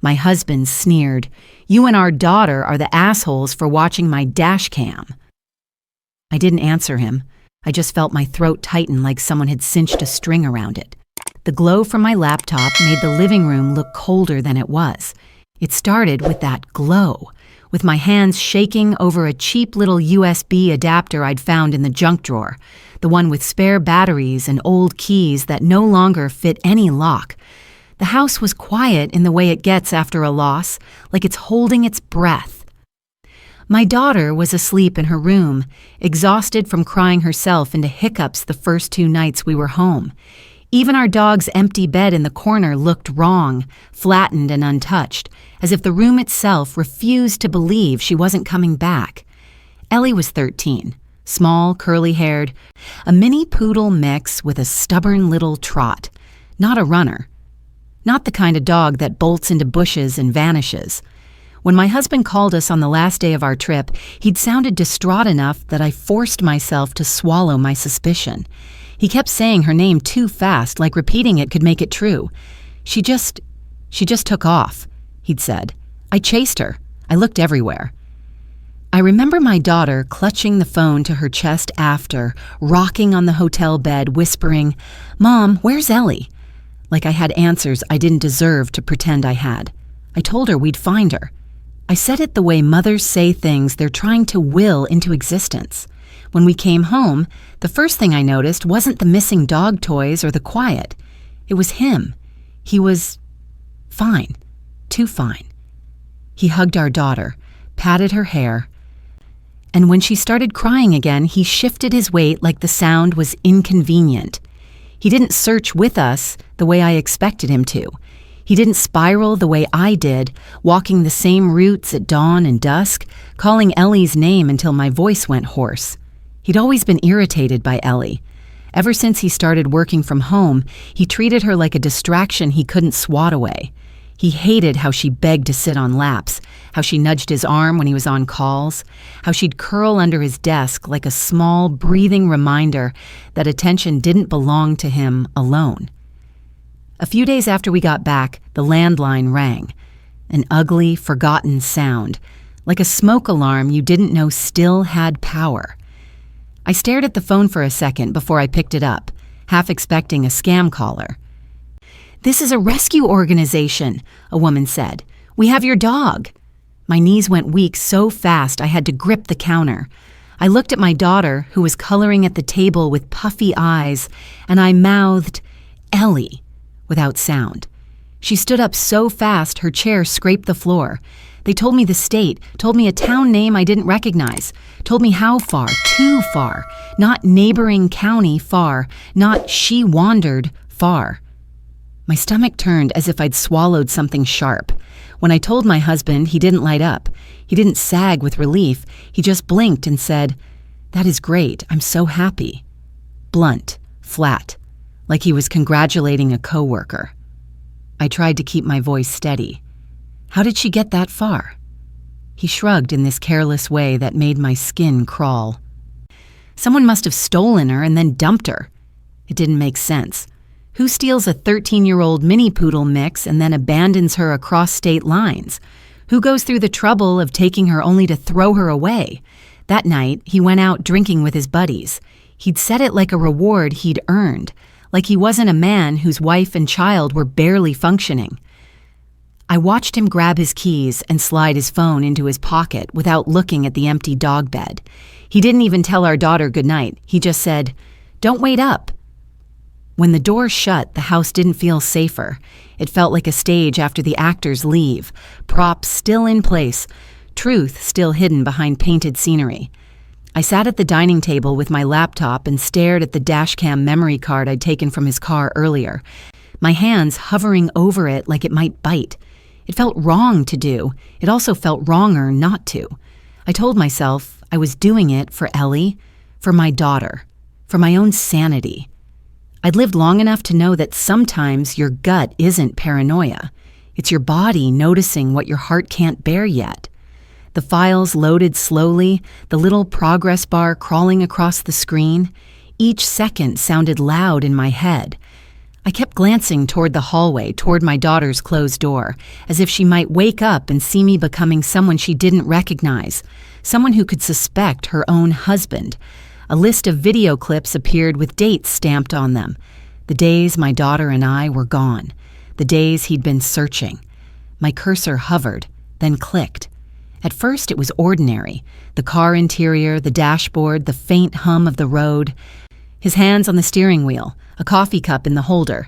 My husband sneered, "You and our daughter are the assholes for watching my dash cam." I didn't answer him. I just felt my throat tighten like someone had cinched a string around it. The glow from my laptop made the living room look colder than it was. It started with that glow, with my hands shaking over a cheap little USB adapter I'd found in the junk drawer, the one with spare batteries and old keys that no longer fit any lock. The house was quiet in the way it gets after a loss, like it's holding its breath. My daughter was asleep in her room, exhausted from crying herself into hiccups the first 2 nights we were home. Even our dog's empty bed in the corner looked wrong, flattened and untouched, as if the room itself refused to believe she wasn't coming back. Ellie was 13, small, curly-haired, a mini poodle mix with a stubborn little trot, not a runner. Not the kind of dog that bolts into bushes and vanishes. When my husband called us on the last day of our trip, he'd sounded distraught enough that I forced myself to swallow my suspicion. He kept saying her name too fast, like repeating it could make it true. She just took off, he'd said. I chased her. I looked everywhere. I remember my daughter clutching the phone to her chest after, rocking on the hotel bed, whispering, "Mom, where's Ellie?" Like I had answers I didn't deserve to pretend I had. I told her we'd find her. I said it the way mothers say things they're trying to will into existence. When we came home, the first thing I noticed wasn't the missing dog toys or the quiet. It was him. He was fine. Too fine. He hugged our daughter, patted her hair, and when she started crying again, he shifted his weight like the sound was inconvenient. He didn't search with us the way I expected him to. He didn't spiral the way I did, walking the same routes at dawn and dusk, calling Ellie's name until my voice went hoarse. He'd always been irritated by Ellie. Ever since he started working from home, he treated her like a distraction he couldn't swat away. He hated how she begged to sit on laps, how she nudged his arm when he was on calls, how she'd curl under his desk like a small, breathing reminder that attention didn't belong to him alone. A few days after we got back, the landline rang. An ugly, forgotten sound, like a smoke alarm you didn't know still had power. I stared at the phone for a second before I picked it up, half expecting a scam caller. "This is a rescue organization," a woman said. "We have your dog." My knees went weak so fast I had to grip the counter. I looked at my daughter, who was coloring at the table with puffy eyes, and I mouthed, "Ellie," without sound. She stood up so fast her chair scraped the floor. They told me the state, told me a town name I didn't recognize, told me how far, too far, not neighboring county far, not she wandered far. My stomach turned as if I'd swallowed something sharp. When I told my husband, he didn't light up. He didn't sag with relief. He just blinked and said, "That is great. I'm so happy." Blunt, flat, like he was congratulating a coworker. I tried to keep my voice steady. "How did she get that far?" He shrugged in this careless way that made my skin crawl. "Someone must have stolen her and then dumped her." It didn't make sense. Who steals a 13-year-old mini poodle mix and then abandons her across state lines? Who goes through the trouble of taking her only to throw her away? That night, he went out drinking with his buddies. He'd said it like a reward he'd earned, like he wasn't a man whose wife and child were barely functioning. I watched him grab his keys and slide his phone into his pocket without looking at the empty dog bed. He didn't even tell our daughter goodnight. He just said, "Don't wait up." When the door shut, the house didn't feel safer. It felt like a stage after the actors leave, props still in place, truth still hidden behind painted scenery. I sat at the dining table with my laptop and stared at the dashcam memory card I'd taken from his car earlier, my hands hovering over it like it might bite. It felt wrong to do. It also felt wronger not to. I told myself I was doing it for Ellie, for my daughter, for my own sanity. I'd lived long enough to know that sometimes your gut isn't paranoia. It's your body noticing what your heart can't bear yet. The files loaded slowly, the little progress bar crawling across the screen. Each second sounded loud in my head. I kept glancing toward the hallway, toward my daughter's closed door, as if she might wake up and see me becoming someone she didn't recognize, someone who could suspect her own husband. A list of video clips appeared with dates stamped on them. The days my daughter and I were gone. The days he'd been searching. My cursor hovered, then clicked. At first it was ordinary. The car interior, the dashboard, the faint hum of the road. His hands on the steering wheel, a coffee cup in the holder.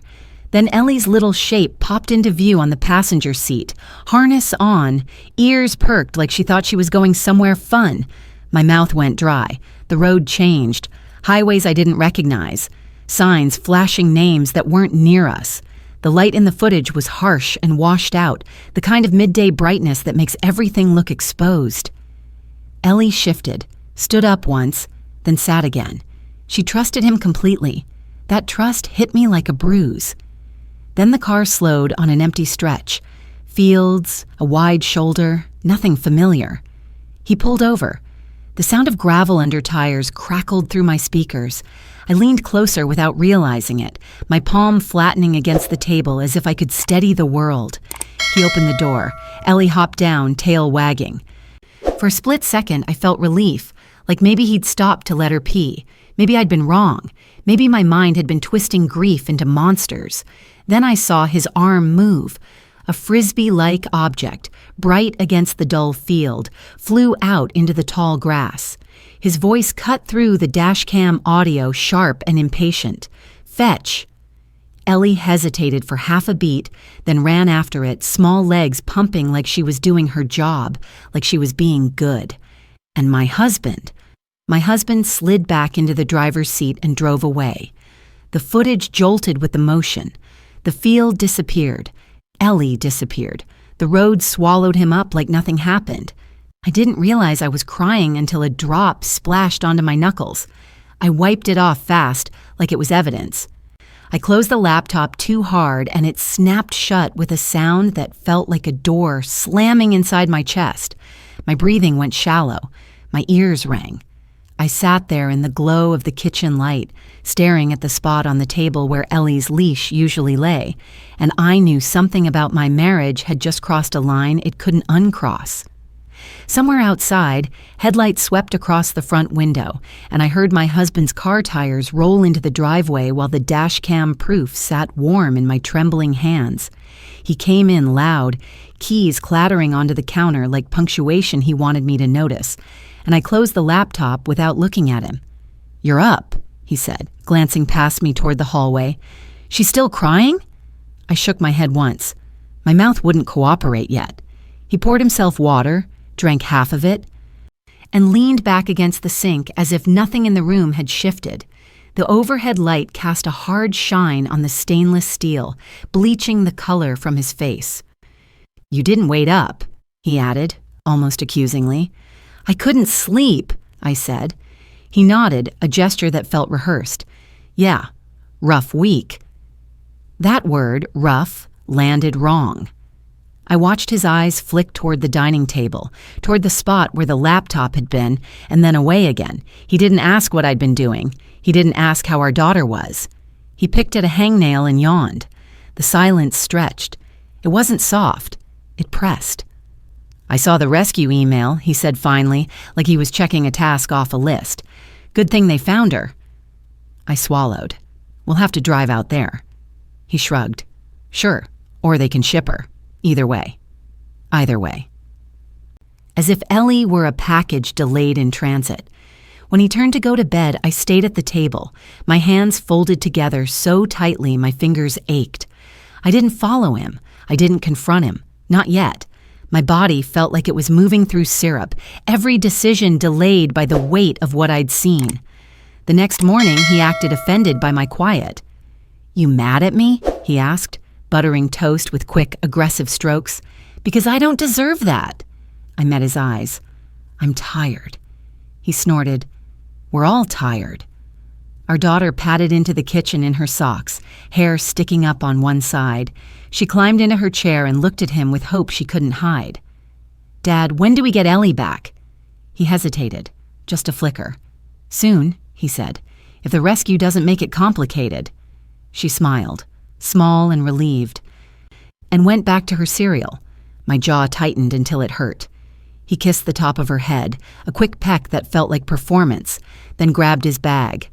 Then Ellie's little shape popped into view on the passenger seat, harness on, ears perked like she thought she was going somewhere fun. My mouth went dry. The road changed. Highways I didn't recognize. Signs flashing names that weren't near us. The light in the footage was harsh and washed out, the kind of midday brightness that makes everything look exposed. Ellie shifted, stood up once, then sat again. She trusted him completely. That trust hit me like a bruise. Then the car slowed on an empty stretch. Fields, a wide shoulder, nothing familiar. He pulled over. The sound of gravel under tires crackled through my speakers. I leaned closer without realizing it, my palm flattening against the table as if I could steady the world. He opened the door. Ellie hopped down, tail wagging. For a split second, I felt relief, like maybe he'd stopped to let her pee. Maybe I'd been wrong. Maybe my mind had been twisting grief into monsters. Then I saw his arm move. A frisbee-like object, bright against the dull field, flew out into the tall grass. His voice cut through the dashcam audio, sharp and impatient. "Fetch." Ellie hesitated for half a beat, then ran after it, small legs pumping like she was doing her job, like she was being good. And my husband slid back into the driver's seat and drove away. The footage jolted with the motion. The field disappeared. Ellie disappeared. The road swallowed him up like nothing happened. I didn't realize I was crying until a drop splashed onto my knuckles. I wiped it off fast, like it was evidence. I closed the laptop too hard and it snapped shut with a sound that felt like a door slamming inside my chest. My breathing went shallow. My ears rang. I sat there in the glow of the kitchen light, staring at the spot on the table where Ellie's leash usually lay, and I knew something about my marriage had just crossed a line it couldn't uncross. Somewhere outside, headlights swept across the front window, and I heard my husband's car tires roll into the driveway while the dashcam proof sat warm in my trembling hands. He came in loud, keys clattering onto the counter like punctuation he wanted me to notice, and I closed the laptop without looking at him. "You're up," he said, glancing past me toward the hallway. "She's still crying?" I shook my head once. My mouth wouldn't cooperate yet. He poured himself water, drank half of it, and leaned back against the sink as if nothing in the room had shifted. The overhead light cast a hard shine on the stainless steel, bleaching the color from his face. "You didn't wait up," he added, almost accusingly. "I couldn't sleep," I said. He nodded, a gesture that felt rehearsed. "Yeah, rough week." That word, rough, landed wrong. I watched his eyes flick toward the dining table, toward the spot where the laptop had been, and then away again. He didn't ask what I'd been doing. He didn't ask how our daughter was. He picked at a hangnail and yawned. The silence stretched. It wasn't soft. It pressed. "I saw the rescue email," he said finally, like he was checking a task off a list. "Good thing they found her." I swallowed. "We'll have to drive out there." He shrugged. "Sure, or they can ship her. Either way. Either way." As if Ellie were a package delayed in transit. When he turned to go to bed, I stayed at the table, my hands folded together so tightly my fingers ached. I didn't follow him. I didn't confront him. Not yet. My body felt like it was moving through syrup, every decision delayed by the weight of what I'd seen. The next morning, he acted offended by my quiet. "You mad at me?" he asked, buttering toast with quick, aggressive strokes. "Because I don't deserve that." I met his eyes. "I'm tired." He snorted. "We're all tired." Our daughter padded into the kitchen in her socks, hair sticking up on one side. She climbed into her chair and looked at him with hope she couldn't hide. "Dad, when do we get Ellie back?" He hesitated. Just a flicker. "Soon," he said, "if the rescue doesn't make it complicated." She smiled. small and relieved, and went back to her cereal. My jaw tightened until it hurt. He kissed the top of her head, a quick peck that felt like performance, then grabbed his bag.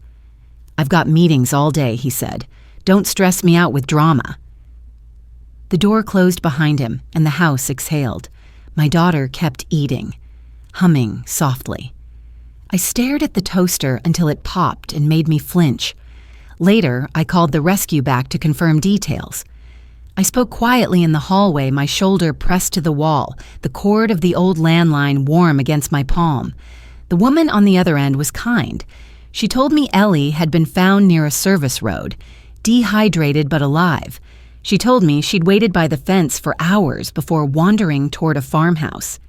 "I've got meetings all day," he said. "Don't stress me out with drama." The door closed behind him, and the house exhaled. My daughter kept eating, humming softly. I stared at the toaster until it popped and made me flinch. Later, I called the rescue back to confirm details. I spoke quietly in the hallway, my shoulder pressed to the wall, the cord of the old landline warm against my palm. The woman on the other end was kind. She told me Ellie had been found near a service road, dehydrated but alive. She told me she'd waited by the fence for hours before wandering toward a farmhouse.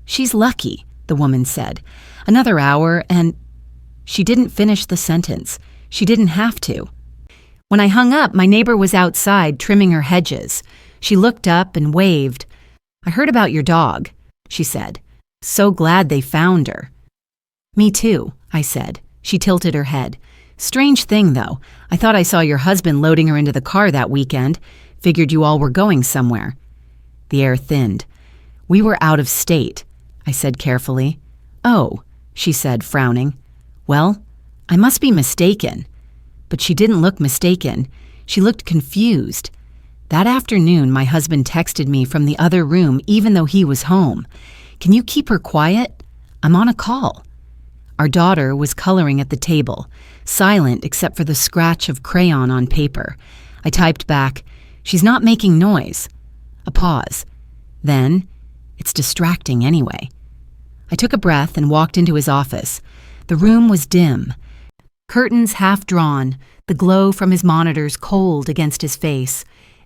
"She's lucky," the woman said. "Another hour and—" She didn't finish the sentence. She didn't have to. When I hung up, my neighbor was outside trimming her hedges. She looked up and waved. "I heard about your dog," she said. "So glad they found her." "Me too," I said. She tilted her head. "Strange thing, though. I thought I saw your husband loading her into the car that weekend. Figured you all were going somewhere." The air thinned. "We were out of state," I said carefully. "Oh," she said, frowning. "Well, I must be mistaken." But she didn't look mistaken. She looked confused. That afternoon, my husband texted me from the other room even though he was home. "Can you keep her quiet? I'm on a call." Our daughter was coloring at the table, silent except for the scratch of crayon on paper. I typed back, "She's not making noise." A pause. Then, "It's distracting anyway." I took a breath and walked into his office. The room was dim. Curtains half drawn, the glow from his monitors cold against his face.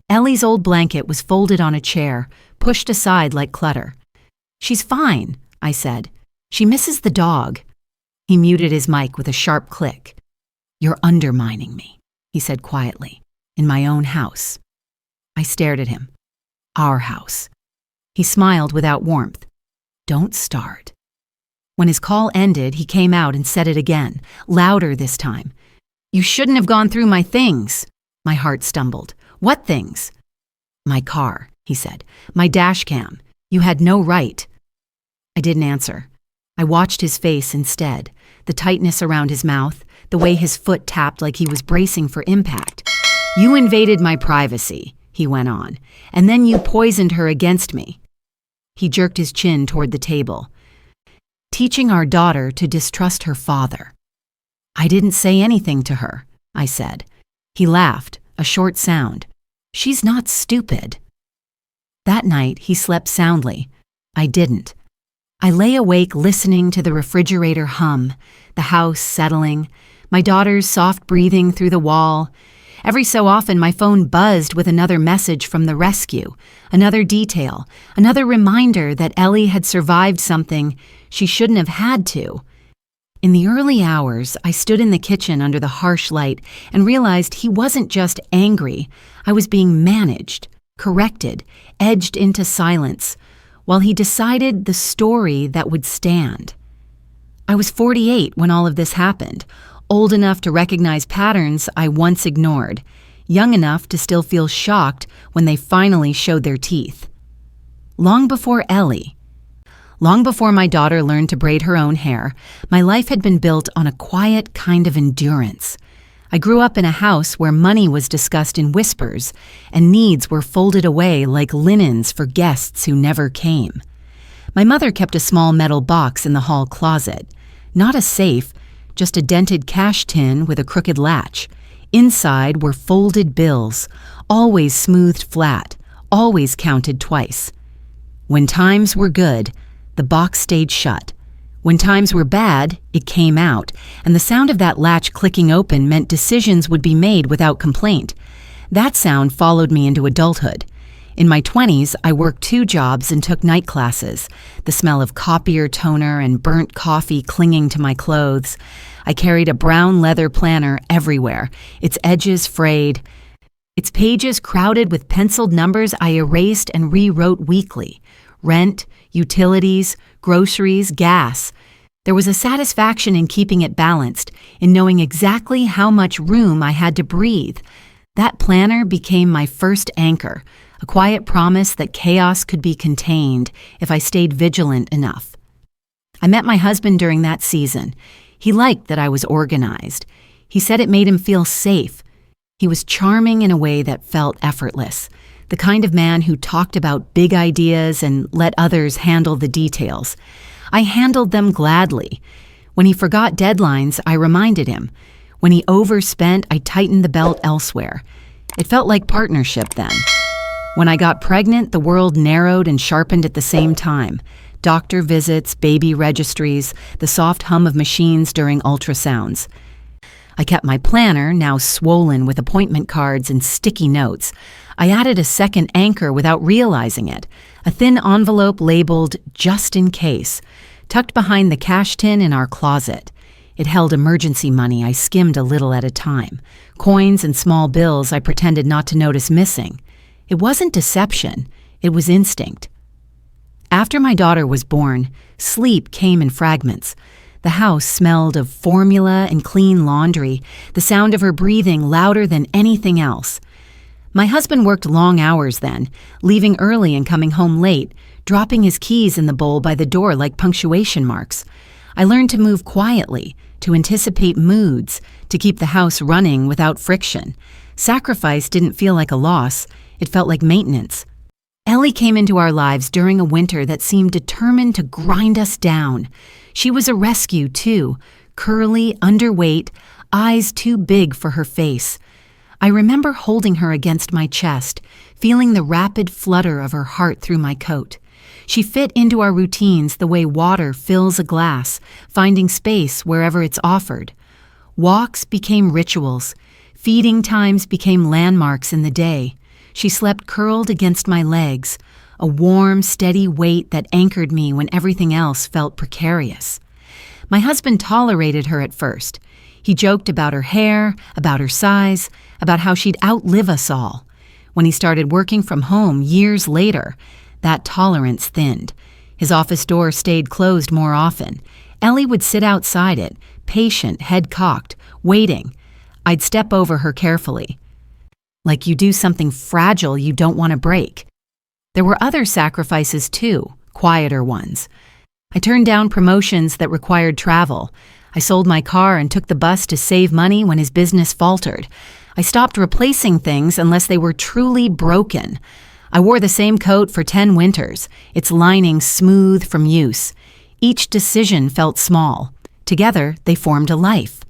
Ellie's old blanket was folded on a chair, pushed aside like clutter. "She's fine," I said. "She misses the dog." He muted his mic with a sharp click. "You're undermining me," he said quietly, "in my own house." I stared at him. "Our house." He smiled without warmth. "Don't start." When his call ended, he came out and said it again, louder this time. "You shouldn't have gone through my things." My heart stumbled. "What things?" "My car," he said. "My dashcam. You had no right." I didn't answer. I watched his face instead, the tightness around his mouth, the way his foot tapped like he was bracing for impact. "You invaded my privacy," he went on, "and then you poisoned her against me." He jerked his chin toward the table. "Teaching our daughter to distrust her father." "I didn't say anything to her," I said. He laughed, a short sound. "She's not stupid." That night, he slept soundly. I didn't. I lay awake listening to the refrigerator hum, the house settling, my daughter's soft breathing through the wall. Every so often, my phone buzzed with another message from the rescue, another detail, another reminder that Ellie had survived something she shouldn't have had to. In the early hours, I stood in the kitchen under the harsh light and realized he wasn't just angry. I was being managed, corrected, edged into silence, while he decided the story that would stand. I was 48 when all of this happened, old enough to recognize patterns I once ignored, young enough to still feel shocked when they finally showed their teeth. Long before Ellie, long before my daughter learned to braid her own hair, my life had been built on a quiet kind of endurance. I grew up in a house where money was discussed in whispers and needs were folded away like linens for guests who never came. My mother kept a small metal box in the hall closet, not a safe, just a dented cash tin with a crooked latch. Inside were folded bills, always smoothed flat, always counted twice. When times were good, the box stayed shut. When times were bad, it came out, and the sound of that latch clicking open meant decisions would be made without complaint. That sound followed me into adulthood. In my 20s, I worked 2 jobs and took night classes, the smell of copier toner and burnt coffee clinging to my clothes. I carried a brown leather planner everywhere, its edges frayed, its pages crowded with penciled numbers I erased and rewrote weekly. Rent, utilities, groceries, gas. There was a satisfaction in keeping it balanced, in knowing exactly how much room I had to breathe. That planner became my first anchor, a quiet promise that chaos could be contained if I stayed vigilant enough. I met my husband during that season. He liked that I was organized. He said it made him feel safe. He was charming in a way that felt effortless, the kind of man who talked about big ideas and let others handle the details. I handled them gladly. When he forgot deadlines, I reminded him. When he overspent, I tightened the belt elsewhere. It felt like partnership then. When I got pregnant, the world narrowed and sharpened at the same time. Doctor visits, baby registries, the soft hum of machines during ultrasounds. I kept my planner, now swollen with appointment cards and sticky notes. I added a second anchor without realizing it, a thin envelope labeled "just in case," tucked behind the cash tin in our closet. It held emergency money I skimmed a little at a time, coins and small bills I pretended not to notice missing. It wasn't deception, it was instinct. After my daughter was born, sleep came in fragments. The house smelled of formula and clean laundry, the sound of her breathing louder than anything else. My husband worked long hours then, leaving early and coming home late, dropping his keys in the bowl by the door like punctuation marks. I learned to move quietly, to anticipate moods, to keep the house running without friction. Sacrifice didn't feel like a loss, it felt like maintenance. Ellie came into our lives during a winter that seemed determined to grind us down. She was a rescue, too, curly, underweight, eyes too big for her face. I remember holding her against my chest, feeling the rapid flutter of her heart through my coat. She fit into our routines the way water fills a glass, finding space wherever it's offered. Walks became rituals. Feeding times became landmarks in the day. She slept curled against my legs, a warm, steady weight that anchored me when everything else felt precarious. My husband tolerated her at first. He joked about her hair, about her size, about how she'd outlive us all. When he started working from home years later, that tolerance thinned. His office door stayed closed more often. Ellie would sit outside it, patient, head cocked, waiting. I'd step over her carefully. Like you do something fragile you don't want to break. There were other sacrifices too, quieter ones. I turned down promotions that required travel. I sold my car and took the bus to save money when his business faltered. I stopped replacing things unless they were truly broken. I wore the same coat for 10 winters, its lining smooth from use. Each decision felt small. Together, they formed a life.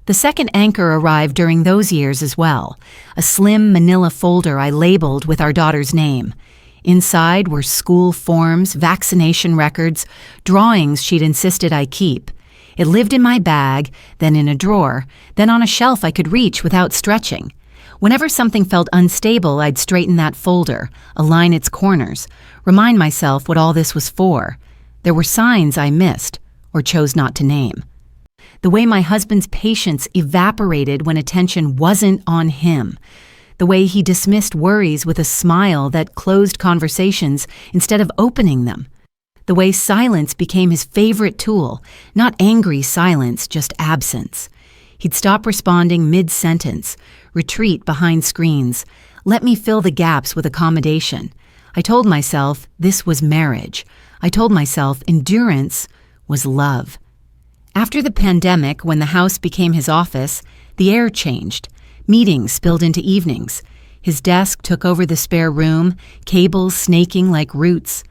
The second anchor arrived during those years as well, a slim manila folder I labeled with our daughter's name. Inside were school forms, vaccination records, drawings she'd insisted I keep. It lived in my bag, then in a drawer, then on a shelf I could reach without stretching. Whenever something felt unstable, I'd straighten that folder, align its corners, remind myself what all this was for. There were signs I missed, or chose not to name. The way my husband's patience evaporated when attention wasn't on him. The way he dismissed worries with a smile that closed conversations instead of opening them. The way silence became his favorite tool, not angry silence, just absence. He'd stop responding mid-sentence, retreat behind screens, let me fill the gaps with accommodation. I told myself this was marriage. I told myself endurance was love. After the pandemic, when the house became his office, the air changed. Meetings spilled into evenings. His desk took over the spare room, cables snaking like roots.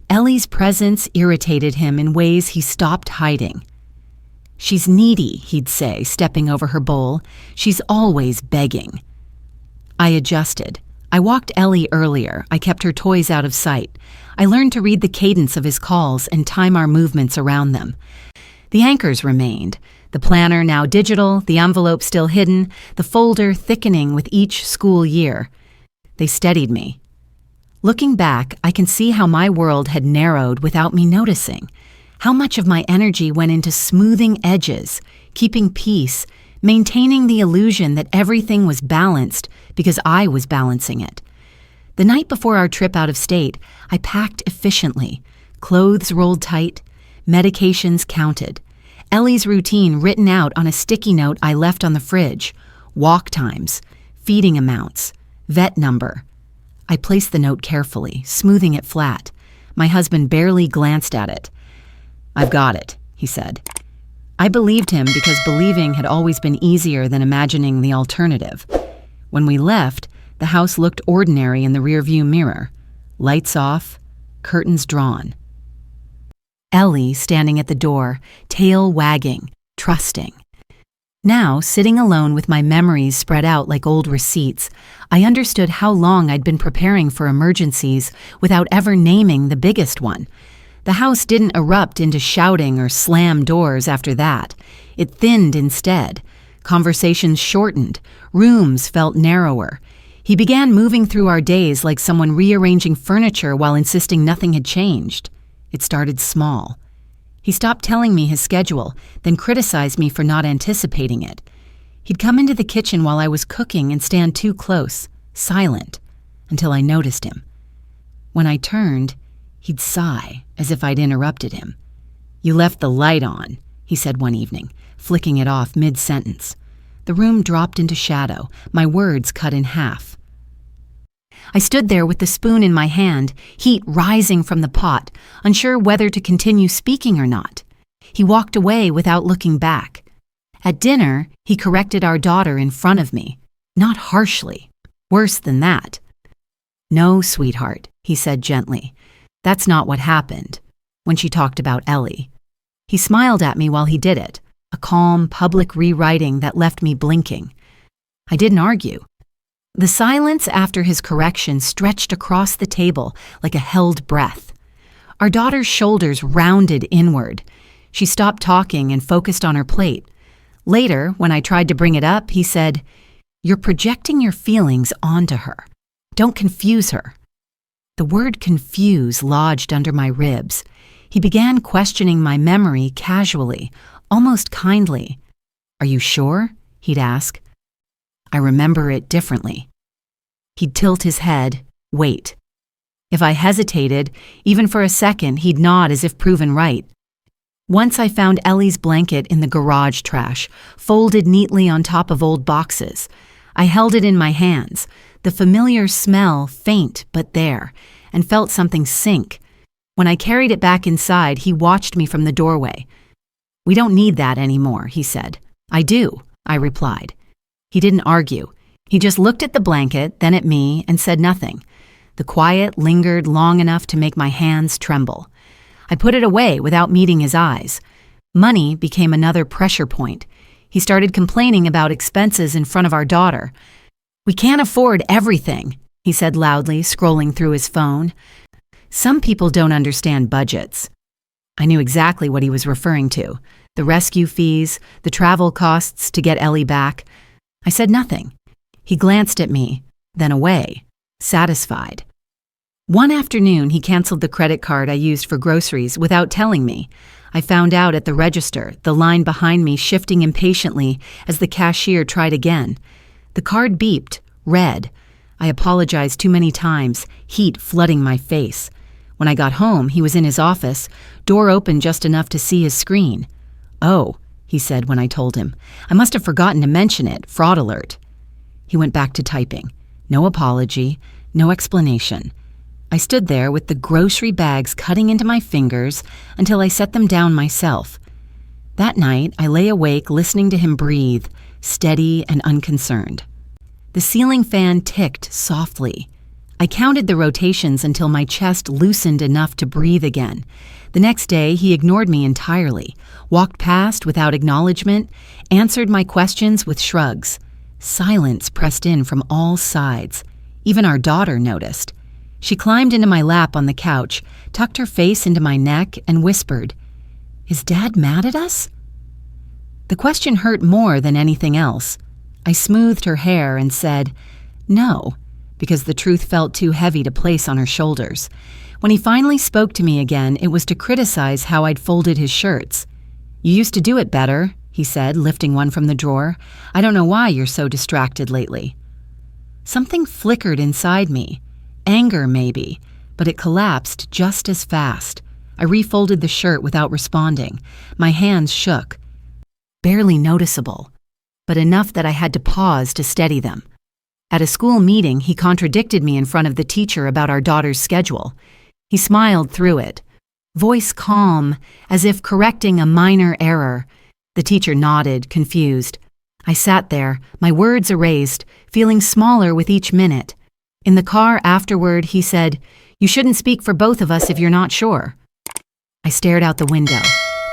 Ellie's presence irritated him in ways he stopped hiding. "She's needy," he'd say, stepping over her bowl. "She's always begging." I adjusted. I walked Ellie earlier. I kept her toys out of sight. I learned to read the cadence of his calls and time our movements around them. The anchors remained. The planner now digital, the envelope still hidden, the folder thickening with each school year. They steadied me. Looking back, I can see how my world had narrowed without me noticing. How much of my energy went into smoothing edges, keeping peace, maintaining the illusion that everything was balanced because I was balancing it. The night before our trip out of state, I packed efficiently, clothes rolled tight, medications counted, Ellie's routine written out on a sticky note I left on the fridge, walk times, feeding amounts, vet number. I placed the note carefully, smoothing it flat. My husband barely glanced at it. "I've got it," he said. I believed him because believing had always been easier than imagining the alternative. When we left, the house looked ordinary in the rearview mirror. Lights off, curtains drawn. Ellie standing at the door, tail wagging, trusting. Now, sitting alone with my memories spread out like old receipts, I understood how long I'd been preparing for emergencies without ever naming the biggest one. The house didn't erupt into shouting or slam doors after that. It thinned instead. Conversations shortened. Rooms felt narrower. He began moving through our days like someone rearranging furniture while insisting nothing had changed. It started small. He stopped telling me his schedule, then criticized me for not anticipating it. He'd come into the kitchen while I was cooking and stand too close, silent, until I noticed him. When I turned, he'd sigh, as if I'd interrupted him. "You left the light on," he said one evening, flicking it off mid-sentence. The room dropped into shadow, my words cut in half. I stood there with the spoon in my hand, heat rising from the pot, unsure whether to continue speaking or not. He walked away without looking back. At dinner, he corrected our daughter in front of me, not harshly, worse than that. "No, sweetheart," he said gently. "That's not what happened," when she talked about Ellie. He smiled at me while he did it, a calm, public rewriting that left me blinking. I didn't argue. The silence after his correction stretched across the table like a held breath. Our daughter's shoulders rounded inward. She stopped talking and focused on her plate. Later, when I tried to bring it up, he said, "You're projecting your feelings onto her. Don't confuse her." The word confuse lodged under my ribs. He began questioning my memory casually, almost kindly. "Are you sure?" he'd ask. "I remember it differently." He'd tilt his head, wait. If I hesitated, even for a second, he'd nod as if proven right. Once I found Ellie's blanket in the garage trash, folded neatly on top of old boxes. I held it in my hands, the familiar smell faint but there, and felt something sink. When I carried it back inside, he watched me from the doorway. "We don't need that anymore," he said. "I do," I replied. He didn't argue. He just looked at the blanket, then at me, and said nothing. The quiet lingered long enough to make my hands tremble. I put it away without meeting his eyes. Money became another pressure point. He started complaining about expenses in front of our daughter. "We can't afford everything," he said loudly, scrolling through his phone. "Some people don't understand budgets." I knew exactly what he was referring to. The rescue fees, the travel costs to get Ellie back. I said nothing. He glanced at me, then away, satisfied. One afternoon, he canceled the credit card I used for groceries without telling me. I found out at the register, the line behind me shifting impatiently as the cashier tried again. The card beeped, red. I apologized too many times, heat flooding my face. When I got home, he was in his office, door open just enough to see his screen. "Oh," he said when I told him. "I must have forgotten to mention it, fraud alert." He went back to typing. No apology, no explanation. I stood there with the grocery bags cutting into my fingers until I set them down myself. That night, I lay awake listening to him breathe, steady and unconcerned. The ceiling fan ticked softly. I counted the rotations until my chest loosened enough to breathe again. The next day, he ignored me entirely, walked past without acknowledgement, answered my questions with shrugs. Silence pressed in from all sides. Even our daughter noticed. She climbed into my lap on the couch, tucked her face into my neck, and whispered, "Is Dad mad at us?" The question hurt more than anything else. I smoothed her hair and said, "No," because the truth felt too heavy to place on her shoulders. When he finally spoke to me again, it was to criticize how I'd folded his shirts. "You used to do it better," he said, lifting one from the drawer. "I don't know why you're so distracted lately." Something flickered inside me. Anger, maybe, but it collapsed just as fast. I refolded the shirt without responding. My hands shook. Barely noticeable, but enough that I had to pause to steady them. At a school meeting, he contradicted me in front of the teacher about our daughter's schedule. He smiled through it, voice calm, as if correcting a minor error. The teacher nodded, confused. I sat there, my words erased, feeling smaller with each minute. In the car afterward, he said, "You shouldn't speak for both of us if you're not sure." I stared out the window.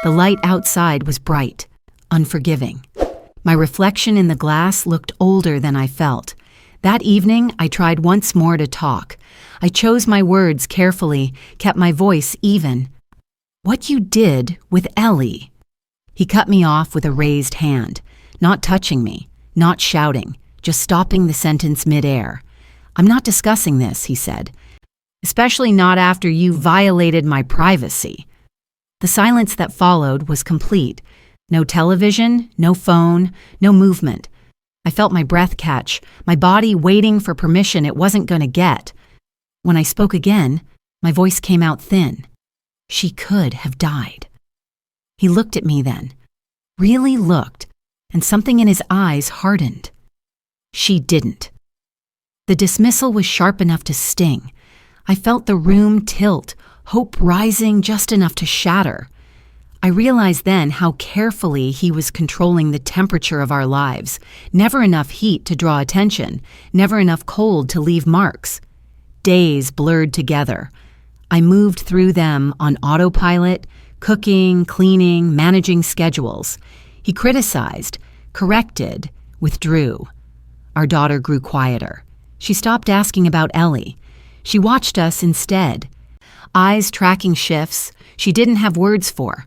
The light outside was bright, unforgiving. My reflection in the glass looked older than I felt. That evening, I tried once more to talk. I chose my words carefully, kept my voice even. "What you did with Ellie." He cut me off with a raised hand, not touching me, not shouting, just stopping the sentence midair. "I'm not discussing this," he said, "especially not after you violated my privacy." The silence that followed was complete. No television, no phone, no movement. I felt my breath catch, my body waiting for permission it wasn't going to get. When I spoke again, my voice came out thin. She could have died. He looked at me then, really looked, and something in his eyes hardened. She didn't. The dismissal was sharp enough to sting. I felt the room tilt, hope rising just enough to shatter. I realized then how carefully he was controlling the temperature of our lives. Never enough heat to draw attention, never enough cold to leave marks. Days blurred together. I moved through them on autopilot, cooking, cleaning, managing schedules. He criticized, corrected, withdrew. Our daughter grew quieter. She stopped asking about Ellie. She watched us instead. Eyes tracking shifts she didn't have words for.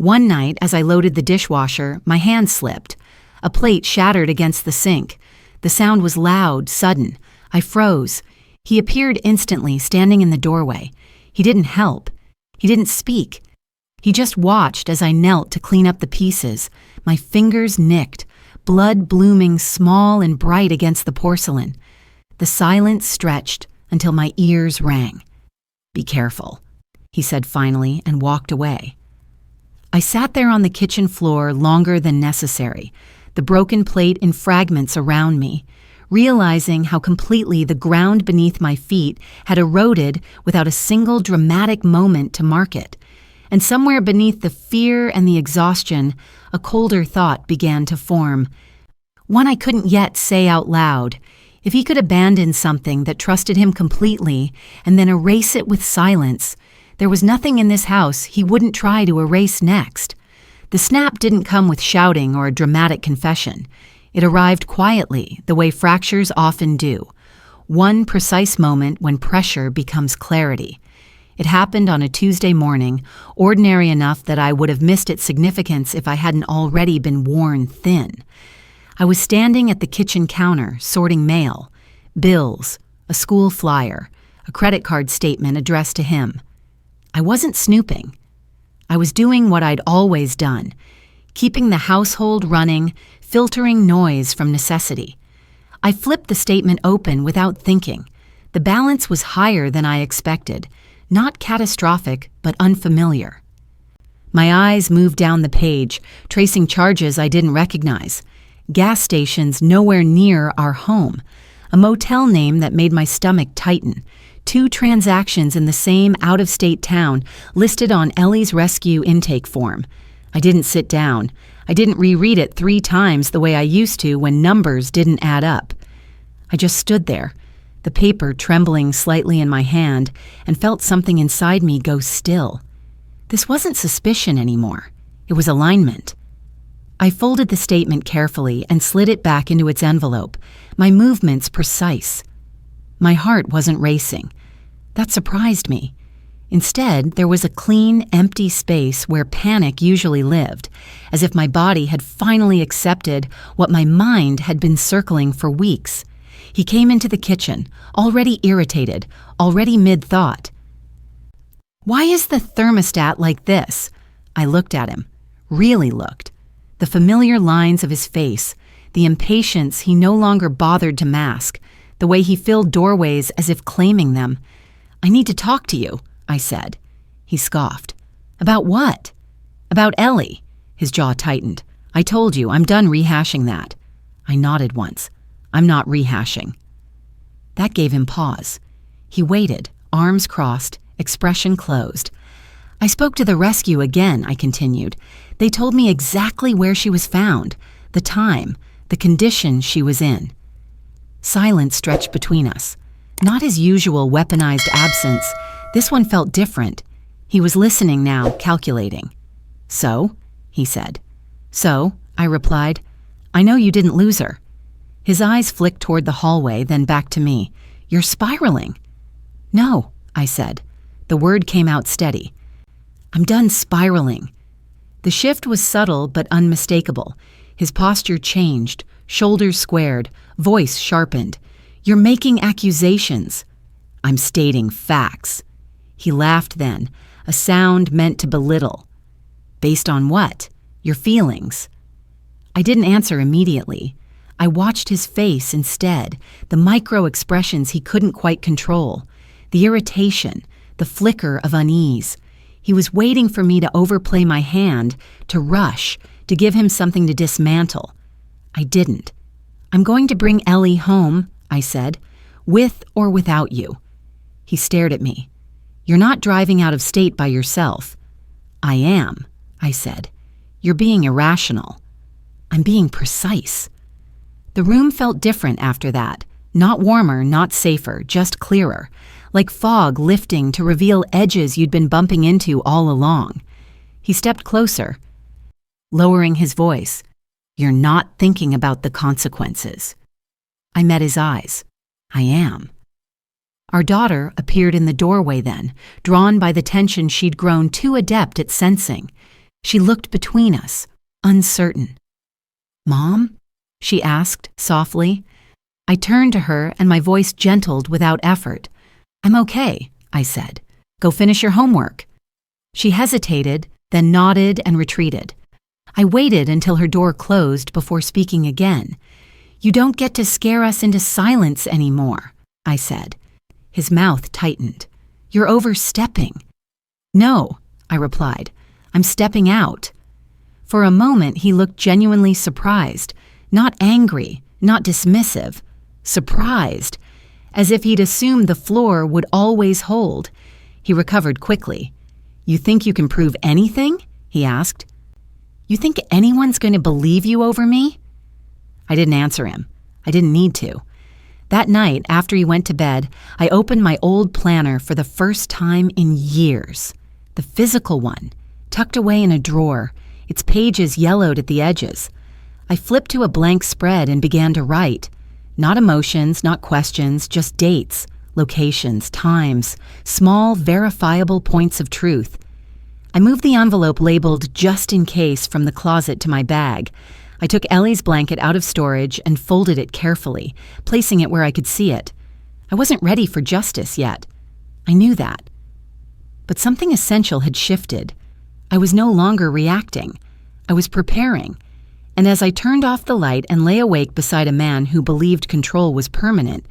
One night, as I loaded the dishwasher, my hand slipped. A plate shattered against the sink. The sound was loud, sudden. I froze. He appeared instantly, standing in the doorway. He didn't help. He didn't speak. He just watched as I knelt to clean up the pieces, my fingers nicked, blood blooming small and bright against the porcelain. The silence stretched until my ears rang. "Be careful," he said finally, and walked away. I sat there on the kitchen floor longer than necessary, the broken plate in fragments around me, realizing how completely the ground beneath my feet had eroded without a single dramatic moment to mark it. And somewhere beneath the fear and the exhaustion, a colder thought began to form. One I couldn't yet say out loud. If he could abandon something that trusted him completely and then erase it with silence, there was nothing in this house he wouldn't try to erase next. The snap didn't come with shouting or a dramatic confession. It arrived quietly, the way fractures often do. One precise moment when pressure becomes clarity. It happened on a Tuesday morning, ordinary enough that I would have missed its significance if I hadn't already been worn thin. I was standing at the kitchen counter, sorting mail, bills, a school flyer, a credit card statement addressed to him. I wasn't snooping. I was doing what I'd always done, keeping the household running, filtering noise from necessity. I flipped the statement open without thinking. The balance was higher than I expected. Not catastrophic, but unfamiliar. My eyes moved down the page, tracing charges I didn't recognize. Gas stations nowhere near our home. A motel name that made my stomach tighten. 2 transactions in the same out-of-state town listed on Ellie's rescue intake form. I didn't sit down. I didn't reread it 3 times the way I used to when numbers didn't add up. I just stood there, the paper trembling slightly in my hand, and felt something inside me go still. This wasn't suspicion anymore. It was alignment. I folded the statement carefully and slid it back into its envelope, my movements precise. My heart wasn't racing. That surprised me. Instead, there was a clean, empty space where panic usually lived, as if my body had finally accepted what my mind had been circling for weeks. He came into the kitchen, already irritated, already mid-thought. "Why is the thermostat like this?" I looked at him, really looked. The familiar lines of his face, the impatience he no longer bothered to mask, the way he filled doorways as if claiming them. "I need to talk to you," I said. He scoffed. "About what?" "About Ellie." His jaw tightened. "I told you, I'm done rehashing that." I nodded once. "I'm not rehashing. That gave him pause. He waited, arms crossed, expression closed. I spoke to the rescue again, I continued. They told me exactly where she was found, the time, the condition she was in. Silence stretched between us. Not his usual weaponized absence. This one felt different. He was listening now, calculating. So? He said. So, I replied. I know you didn't lose her. His eyes flicked toward the hallway, then back to me. You're spiraling. No, I said. The word came out steady. I'm done spiraling. The shift was subtle but unmistakable. His posture changed, shoulders squared, voice sharpened. You're making accusations. I'm stating facts. He laughed then, a sound meant to belittle. Based on what? Your feelings. I didn't answer immediately. I watched his face instead, the micro expressions he couldn't quite control, the irritation, the flicker of unease. He was waiting for me to overplay my hand, to rush, to give him something to dismantle. I didn't. I'm going to bring Ellie home, I said, with or without you. He stared at me. You're not driving out of state by yourself. I am, I said. You're being irrational. I'm being precise. The room felt different after that. Not warmer, not safer, just clearer. Like fog lifting to reveal edges you'd been bumping into all along. He stepped closer, lowering his voice. You're not thinking about the consequences. I met his eyes. I am. Our daughter appeared in the doorway then, drawn by the tension she'd grown too adept at sensing. She looked between us, uncertain. Mom? She asked softly. I turned to her and my voice gentled without effort. I'm okay, I said. Go finish your homework. She hesitated, then nodded and retreated. I waited until her door closed before speaking again. You don't get to scare us into silence anymore, I said. His mouth tightened. You're overstepping. No, I replied. I'm stepping out. For a moment, he looked genuinely surprised, not angry, not dismissive, surprised, as if he'd assumed the floor would always hold. He recovered quickly. You think you can prove anything? He asked. You think anyone's going to believe you over me? I didn't answer him. I didn't need to. That night, after he went to bed, I opened my old planner for the first time in years. The physical one, tucked away in a drawer, its pages yellowed at the edges. I flipped to a blank spread and began to write. Not emotions, not questions, just dates, locations, times, small, verifiable points of truth. I moved the envelope labeled "just in case" from the closet to my bag. I took Ellie's blanket out of storage and folded it carefully, placing it where I could see it. I wasn't ready for justice yet. I knew that. But something essential had shifted. I was no longer reacting. I was preparing. And as I turned off the light and lay awake beside a man who believed control was permanent,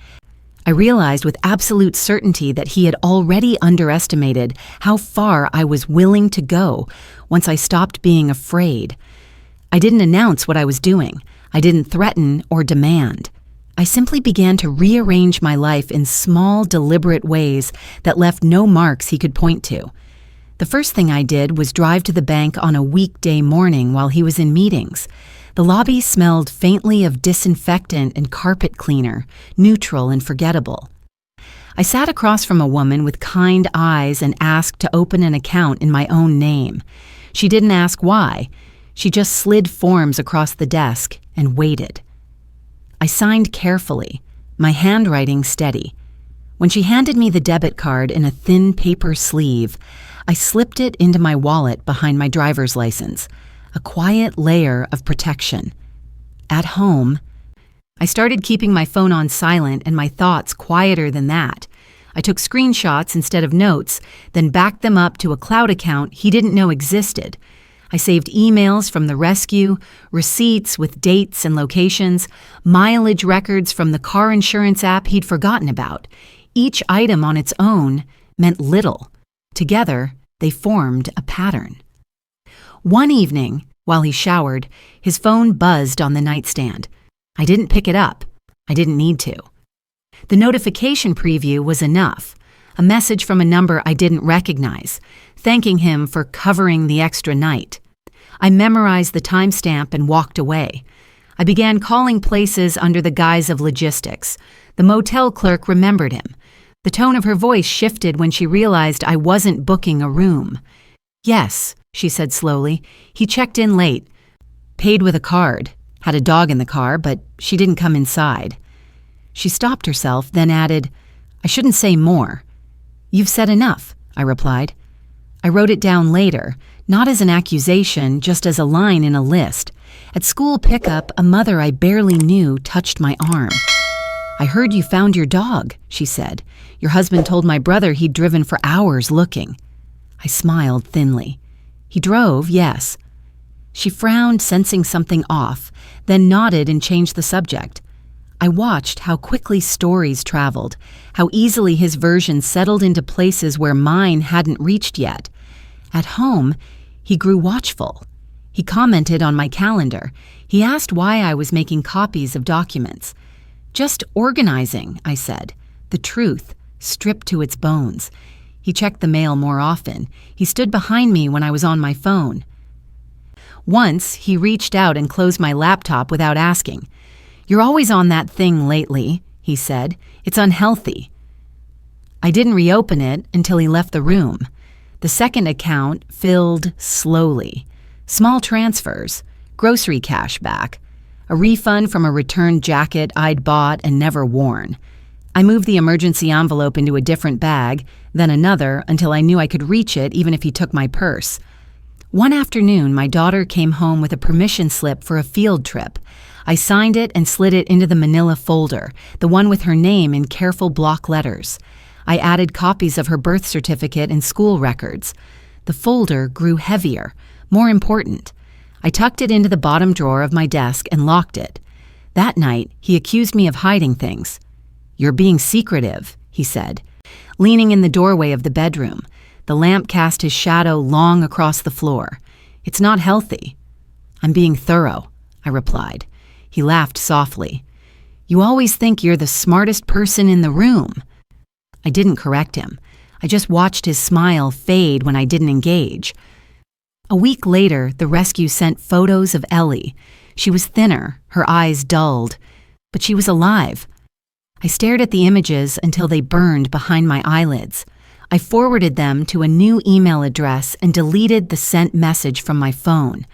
I realized with absolute certainty that he had already underestimated how far I was willing to go once I stopped being afraid. I didn't announce what I was doing. I didn't threaten or demand. I simply began to rearrange my life in small, deliberate ways that left no marks he could point to. The first thing I did was drive to the bank on a weekday morning while he was in meetings. The lobby smelled faintly of disinfectant and carpet cleaner, neutral and forgettable. I sat across from a woman with kind eyes and asked to open an account in my own name. She didn't ask why. She just slid forms across the desk and waited. I signed carefully, my handwriting steady. When she handed me the debit card in a thin paper sleeve, I slipped it into my wallet behind my driver's license, a quiet layer of protection. At home, I started keeping my phone on silent and my thoughts quieter than that. I took screenshots instead of notes, then backed them up to a cloud account he didn't know existed. I saved emails from the rescue, receipts with dates and locations, mileage records from the car insurance app he'd forgotten about. Each item on its own meant little. Together, they formed a pattern. One evening, while he showered, his phone buzzed on the nightstand. I didn't pick it up. I didn't need to. The notification preview was enough. A message from a number I didn't recognize, thanking him for covering the extra night. I memorized the timestamp and walked away. I began calling places under the guise of logistics. The motel clerk remembered him. The tone of her voice shifted when she realized I wasn't booking a room. "Yes," she said slowly. "He checked in late. Paid with a card. Had a dog in the car, but she didn't come inside." She stopped herself, then added, "I shouldn't say more." "You've said enough," I replied. I wrote it down later, not as an accusation, just as a line in a list. At school pickup, a mother I barely knew touched my arm. "I heard you found your dog," she said. "Your husband told my brother he'd driven for hours looking." I smiled thinly. "He drove, yes." She frowned, sensing something off, then nodded and changed the subject. I watched how quickly stories traveled, how easily his version settled into places where mine hadn't reached yet. At home, he grew watchful. He commented on my calendar. He asked why I was making copies of documents. "Just organizing," I said. The truth, stripped to its bones. He checked the mail more often. He stood behind me when I was on my phone. Once, he reached out and closed my laptop without asking. "You're always on that thing lately," he said. "It's unhealthy." I didn't reopen it until he left the room. The second account filled slowly. Small transfers, grocery cash back, a refund from a returned jacket I'd bought and never worn. I moved the emergency envelope into a different bag, then another, until I knew I could reach it even if he took my purse. One afternoon, my daughter came home with a permission slip for a field trip. I signed it and slid it into the manila folder, the one with her name in careful block letters. I added copies of her birth certificate and school records. The folder grew heavier, more important. I tucked it into the bottom drawer of my desk and locked it. That night, he accused me of hiding things. "You're being secretive," he said. Leaning in the doorway of the bedroom, the lamp cast his shadow long across the floor. "It's not healthy." "I'm being thorough," I replied. He laughed softly. "You always think you're the smartest person in the room." I didn't correct him. I just watched his smile fade when I didn't engage. A week later, the rescue sent photos of Ellie. She was thinner, her eyes dulled, but she was alive. I stared at the images until they burned behind my eyelids. I forwarded them to a new email address and deleted the sent message from my phone.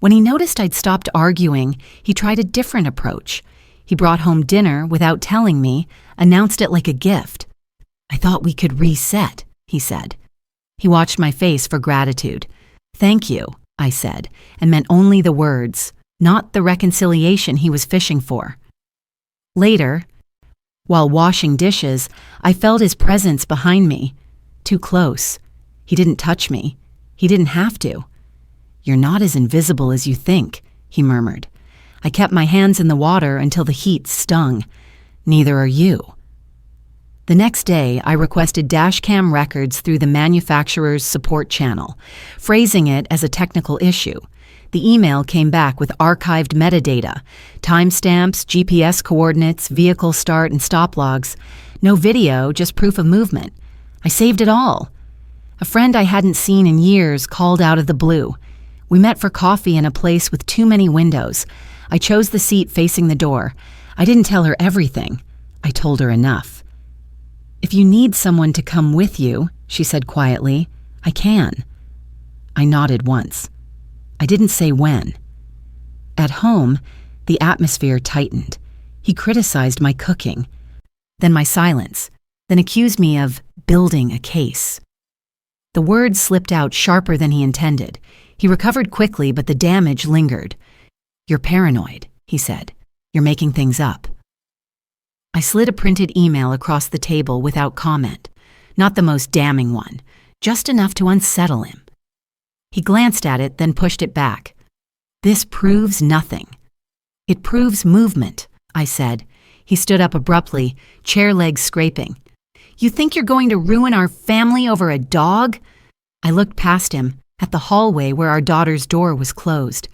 When he noticed I'd stopped arguing, he tried a different approach. He brought home dinner without telling me, announced it like a gift. "I thought we could reset," he said. He watched my face for gratitude. "Thank you," I said, and meant only the words, not the reconciliation he was fishing for. Later, while washing dishes, I felt his presence behind me. Too close. He didn't touch me. He didn't have to. "You're not as invisible as you think," he murmured. I kept my hands in the water until the heat stung. "Neither are you." The next day, I requested dashcam records through the manufacturer's support channel, phrasing it as a technical issue. The email came back with archived metadata, timestamps, GPS coordinates, vehicle start and stop logs. No video, just proof of movement. I saved it all. A friend I hadn't seen in years called out of the blue. We met for coffee in a place with too many windows. I chose the seat facing the door. I didn't tell her everything. I told her enough. "If you need someone to come with you," she said quietly, "I can." I nodded once. I didn't say when. At home, the atmosphere tightened. He criticized my cooking, then my silence, then accused me of building a case. The words slipped out sharper than he intended. He recovered quickly, but the damage lingered. "You're paranoid," he said. "You're making things up." I slid a printed email across the table without comment. Not the most damning one, just enough to unsettle him. He glanced at it, then pushed it back. "This proves nothing." "It proves movement," I said. He stood up abruptly, chair legs scraping. "You think you're going to ruin our family over a dog?" I looked past him, at the hallway where our daughter's door was closed.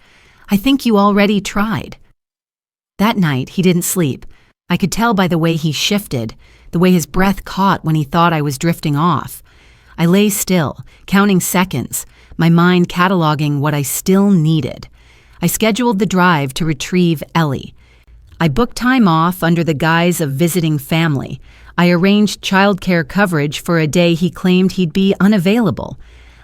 "I think you already tried." That night, he didn't sleep. I could tell by the way he shifted, the way his breath caught when he thought I was drifting off. I lay still, counting seconds, my mind cataloging what I still needed. I scheduled the drive to retrieve Ellie. I booked time off under the guise of visiting family. I arranged childcare coverage for a day he claimed he'd be unavailable.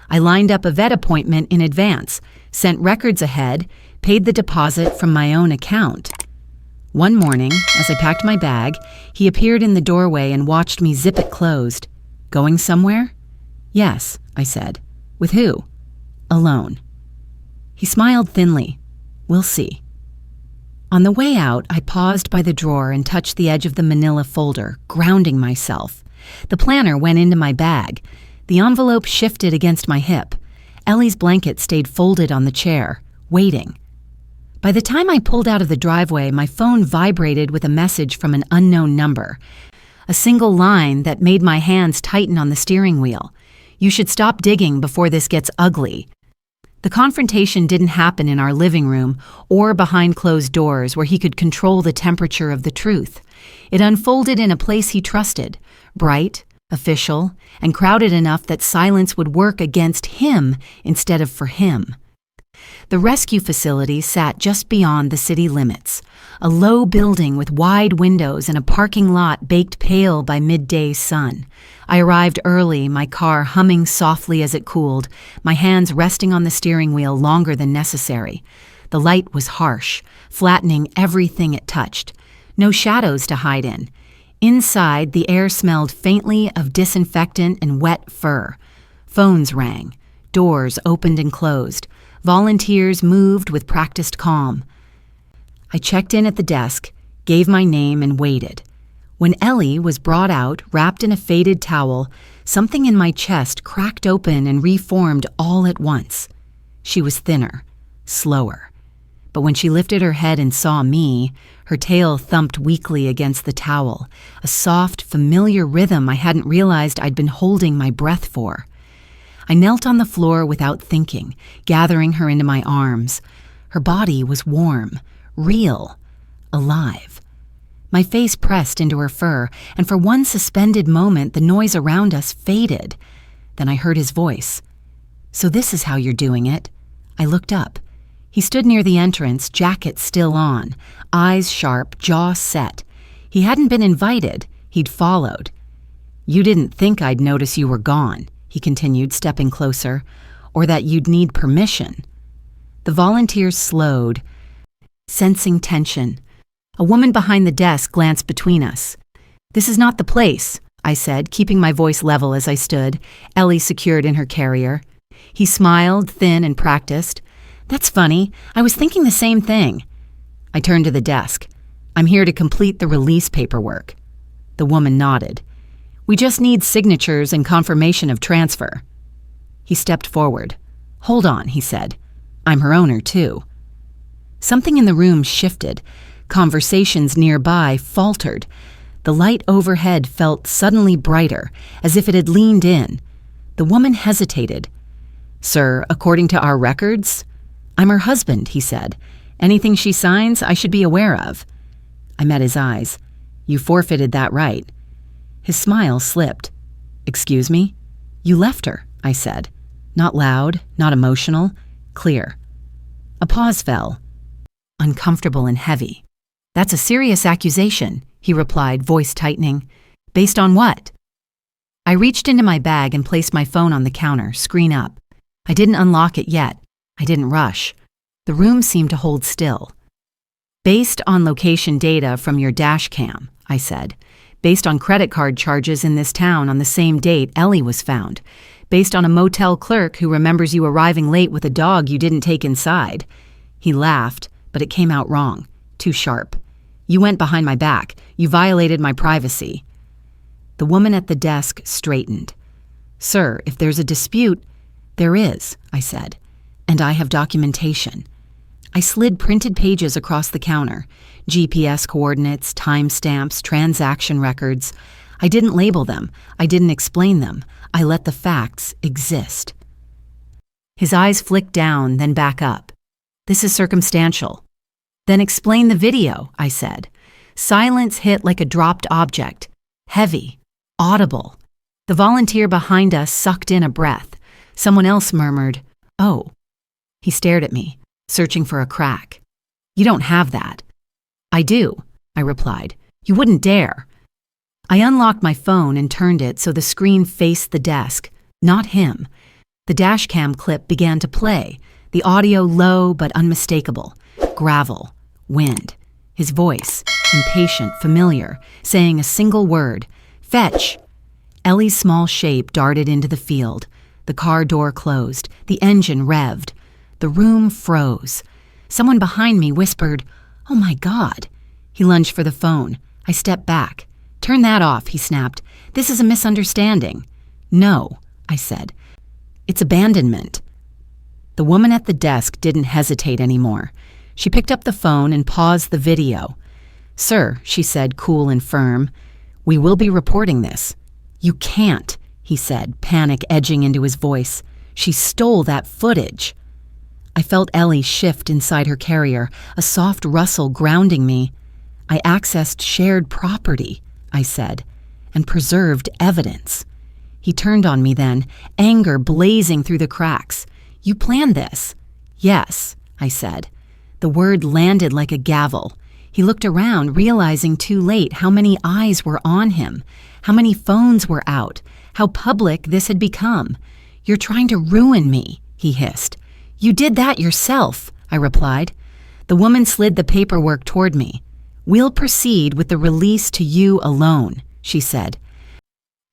I lined up a vet appointment in advance, sent records ahead, paid the deposit from my own account. One morning, as I packed my bag, he appeared in the doorway and watched me zip it closed. Going somewhere? Yes, I said. With who? Alone. He smiled thinly. We'll see. On the way out, I paused by the drawer and touched the edge of the manila folder, grounding myself. The planner went into my bag. The envelope shifted against my hip. Ellie's blanket stayed folded on the chair, waiting. By the time I pulled out of the driveway, my phone vibrated with a message from an unknown number. A single line that made my hands tighten on the steering wheel. You should stop digging before this gets ugly. The confrontation didn't happen in our living room or behind closed doors where he could control the temperature of the truth. It unfolded in a place he trusted, bright, official, and crowded enough that silence would work against him instead of for him. The rescue facility sat just beyond the city limits, a low building with wide windows and a parking lot baked pale by midday sun. I arrived early, my car humming softly as it cooled, my hands resting on the steering wheel longer than necessary. The light was harsh, flattening everything it touched. No shadows to hide in. Inside, the air smelled faintly of disinfectant and wet fur. Phones rang. Doors opened and closed. Volunteers moved with practiced calm. I checked in at the desk, gave my name, and waited. When Ellie was brought out, wrapped in a faded towel, something in my chest cracked open and reformed all at once. She was thinner, slower. But when she lifted her head and saw me, her tail thumped weakly against the towel, a soft, familiar rhythm I hadn't realized I'd been holding my breath for. I knelt on the floor without thinking, gathering her into my arms. Her body was warm, real, alive. My face pressed into her fur, and for one suspended moment the noise around us faded. Then I heard his voice. "So this is how you're doing it." I looked up. He stood near the entrance, jacket still on, eyes sharp, jaw set. He hadn't been invited, he'd followed. "You didn't think I'd notice you were gone," he continued, stepping closer, "or that you'd need permission." The volunteers slowed, sensing tension. A woman behind the desk glanced between us. "This is not the place," I said, keeping my voice level as I stood, Ellie secured in her carrier. He smiled, thin and practiced. "That's funny. I was thinking the same thing." I turned to the desk. "I'm here to complete the release paperwork." The woman nodded. "We just need signatures and confirmation of transfer." He stepped forward. "Hold on," he said. "I'm her owner, too." Something in the room shifted. Conversations nearby faltered. The light overhead felt suddenly brighter, as if it had leaned in. The woman hesitated. "Sir, according to our records?" "I'm her husband," he said. "Anything she signs, I should be aware of." I met his eyes. "You forfeited that right." His smile slipped. "Excuse me?" "You left her," I said. Not loud, not emotional, clear. A pause fell. Uncomfortable and heavy. "That's a serious accusation," he replied, voice tightening. "Based on what?" I reached into my bag and placed my phone on the counter, screen up. I didn't unlock it yet. I didn't rush. The room seemed to hold still. "Based on location data from your dashcam," I said. "Based on credit card charges in this town on the same date Ellie was found. Based on a motel clerk who remembers you arriving late with a dog you didn't take inside." He laughed, but it came out wrong, too sharp. "You went behind my back. You violated my privacy." The woman at the desk straightened. "Sir, if there's a dispute—" "There is," I said, "and I have documentation." I slid printed pages across the counter, GPS coordinates, timestamps, transaction records. I didn't label them. I didn't explain them. I let the facts exist. His eyes flicked down, then back up. "This is circumstantial." "Then explain the video," I said. Silence hit like a dropped object, heavy, audible. The volunteer behind us sucked in a breath. Someone else murmured, "Oh." He stared at me, searching for a crack. "You don't have that." "I do," I replied. "You wouldn't dare." I unlocked my phone and turned it so the screen faced the desk, not him. The dashcam clip began to play, the audio low but unmistakable. Gravel, wind. His voice, impatient, familiar, saying a single word, "Fetch." Ellie's small shape darted into the field. The car door closed. The engine revved. The room froze. Someone behind me whispered, "Oh my God." He lunged for the phone. I stepped back. "Turn that off," he snapped. "This is a misunderstanding." "No," I said. "It's abandonment." The woman at the desk didn't hesitate anymore. She picked up the phone and paused the video. "Sir," she said, cool and firm, "we will be reporting this." "You can't," he said, panic edging into his voice. "She stole that footage." I felt Ellie shift inside her carrier, a soft rustle grounding me. "I accessed shared property," I said, "and preserved evidence." He turned on me then, anger blazing through the cracks. "You planned this?" "Yes," I said. The word landed like a gavel. He looked around, realizing too late how many eyes were on him, how many phones were out, how public this had become. "You're trying to ruin me," he hissed. "You did that yourself," I replied. The woman slid the paperwork toward me. "We'll proceed with the release to you alone," she said,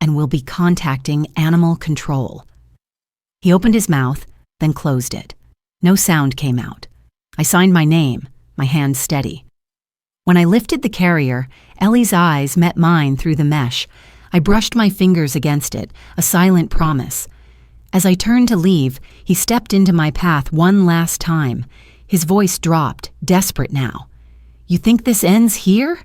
"and we'll be contacting animal control." He opened his mouth, then closed it. No sound came out. I signed my name, my hand steady. When I lifted the carrier, Ellie's eyes met mine through the mesh. I brushed my fingers against it, a silent promise. As I turned to leave, he stepped into my path one last time. His voice dropped, desperate now. "You think this ends here?"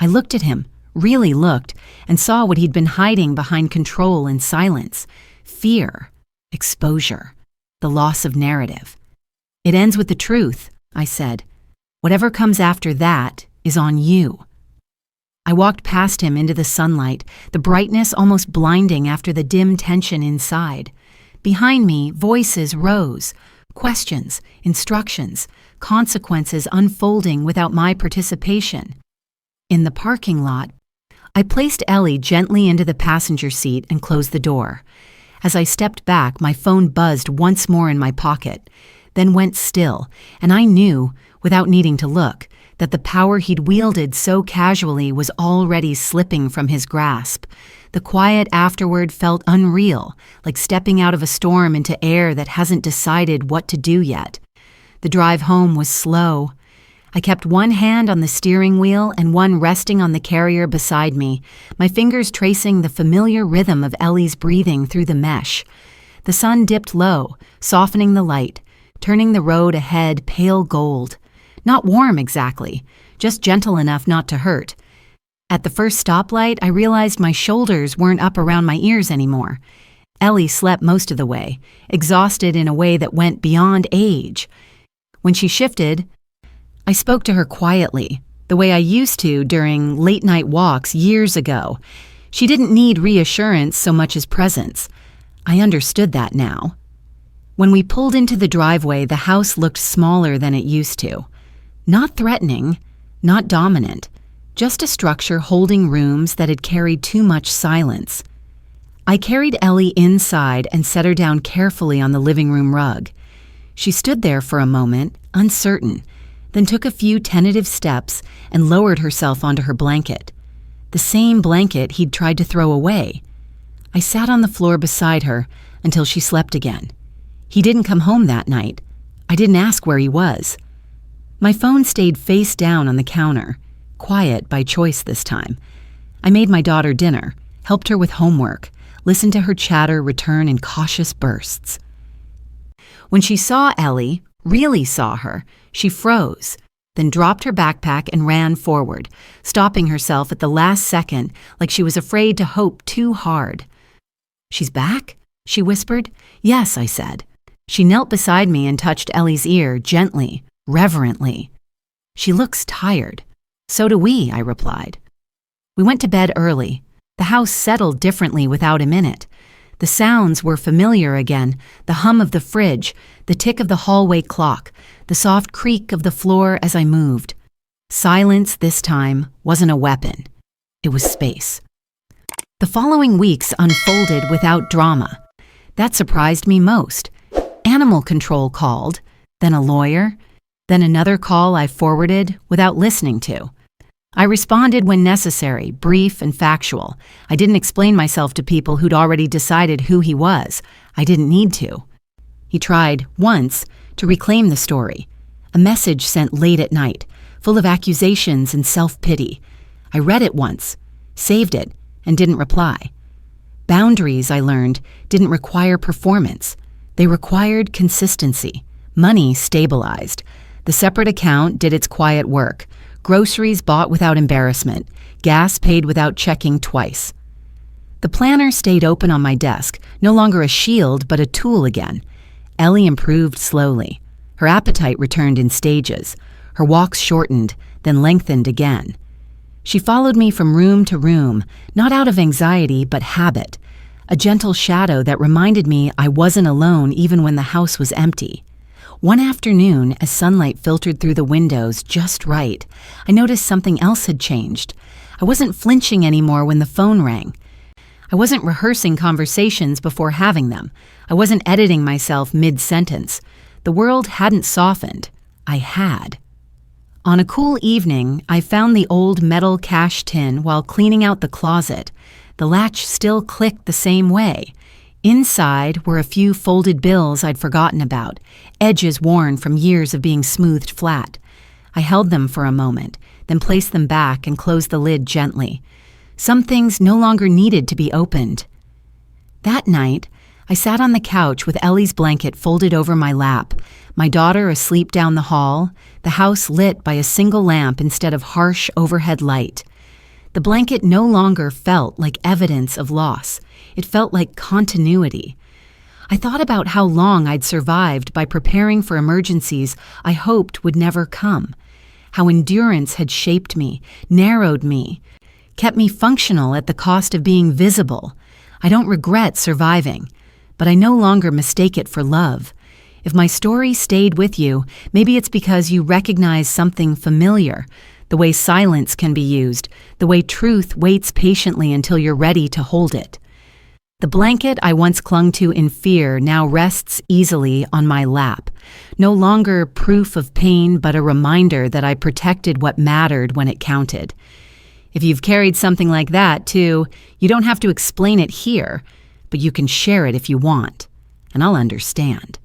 I looked at him, really looked, and saw what he'd been hiding behind control and silence. Fear, exposure, the loss of narrative. "It ends with the truth," I said. "Whatever comes after that is on you." I walked past him into the sunlight, the brightness almost blinding after the dim tension inside. Behind me, voices rose, questions, instructions, consequences unfolding without my participation. In the parking lot, I placed Ellie gently into the passenger seat and closed the door. As I stepped back, my phone buzzed once more in my pocket, then went still, and I knew, without needing to look, that the power he'd wielded so casually was already slipping from his grasp. The quiet afterward felt unreal, like stepping out of a storm into air that hasn't decided what to do yet. The drive home was slow. I kept one hand on the steering wheel and one resting on the carrier beside me, my fingers tracing the familiar rhythm of Ellie's breathing through the mesh. The sun dipped low, softening the light, turning the road ahead pale gold. Not warm exactly, just gentle enough not to hurt. At the first stoplight, I realized my shoulders weren't up around my ears anymore. Ellie slept most of the way, exhausted in a way that went beyond age. When she shifted, I spoke to her quietly, the way I used to during late-night walks years ago. She didn't need reassurance so much as presence. I understood that now. When we pulled into the driveway, the house looked smaller than it used to. Not threatening, not dominant, just a structure holding rooms that had carried too much silence. I carried Ellie inside and set her down carefully on the living room rug. She stood there for a moment, uncertain, then took a few tentative steps and lowered herself onto her blanket. The same blanket he'd tried to throw away. I sat on the floor beside her until she slept again. He didn't come home that night. I didn't ask where he was. My phone stayed face down on the counter, quiet by choice this time. I made my daughter dinner, helped her with homework, listened to her chatter return in cautious bursts. When she saw Ellie, really saw her, she froze, then dropped her backpack and ran forward, stopping herself at the last second like she was afraid to hope too hard. "She's back?" she whispered. "Yes," I said. She knelt beside me and touched Ellie's ear gently, reverently. "She looks tired." So do we, I replied. We went to bed early. The house settled differently without him in it. The sounds were familiar again, the hum of the fridge, the tick of the hallway clock, the soft creak of the floor as I moved. Silence this time wasn't a weapon. It was space. The following weeks unfolded without drama. That surprised me most. Animal control called, then a lawyer, then another call I forwarded without listening to. I responded when necessary, brief and factual. I didn't explain myself to people who'd already decided who he was. I didn't need to. He tried, once, to reclaim the story. A message sent late at night, full of accusations and self-pity. I read it once, saved it, and didn't reply. Boundaries, I learned, didn't require performance. They required consistency. Money stabilized. The separate account did its quiet work. Groceries bought without embarrassment. Gas paid without checking twice. The planner stayed open on my desk, no longer a shield but a tool again. Ellie improved slowly. Her appetite returned in stages. Her walks shortened, then lengthened again. She followed me from room to room, not out of anxiety but habit, a gentle shadow that reminded me I wasn't alone even when the house was empty. One afternoon, as sunlight filtered through the windows just right, I noticed something else had changed. I wasn't flinching anymore when the phone rang. I wasn't rehearsing conversations before having them. I wasn't editing myself mid-sentence. The world hadn't softened. I had. On a cool evening, I found the old metal cash tin while cleaning out the closet. The latch still clicked the same way. Inside were a few folded bills I'd forgotten about, edges worn from years of being smoothed flat. I held them for a moment, then placed them back and closed the lid gently. Some things no longer needed to be opened. That night, I sat on the couch with Ellie's blanket folded over my lap, my daughter asleep down the hall, the house lit by a single lamp instead of harsh overhead light. The blanket no longer felt like evidence of loss. It felt like continuity. I thought about how long I'd survived by preparing for emergencies I hoped would never come, how endurance had shaped me, narrowed me, kept me functional at the cost of being visible. I don't regret surviving, but I no longer mistake it for love. If my story stayed with you, maybe it's because you recognize something familiar, the way silence can be used, the way truth waits patiently until you're ready to hold it. The blanket I once clung to in fear now rests easily on my lap, no longer proof of pain but a reminder that I protected what mattered when it counted. If you've carried something like that, too, you don't have to explain it here, but you can share it if you want, and I'll understand.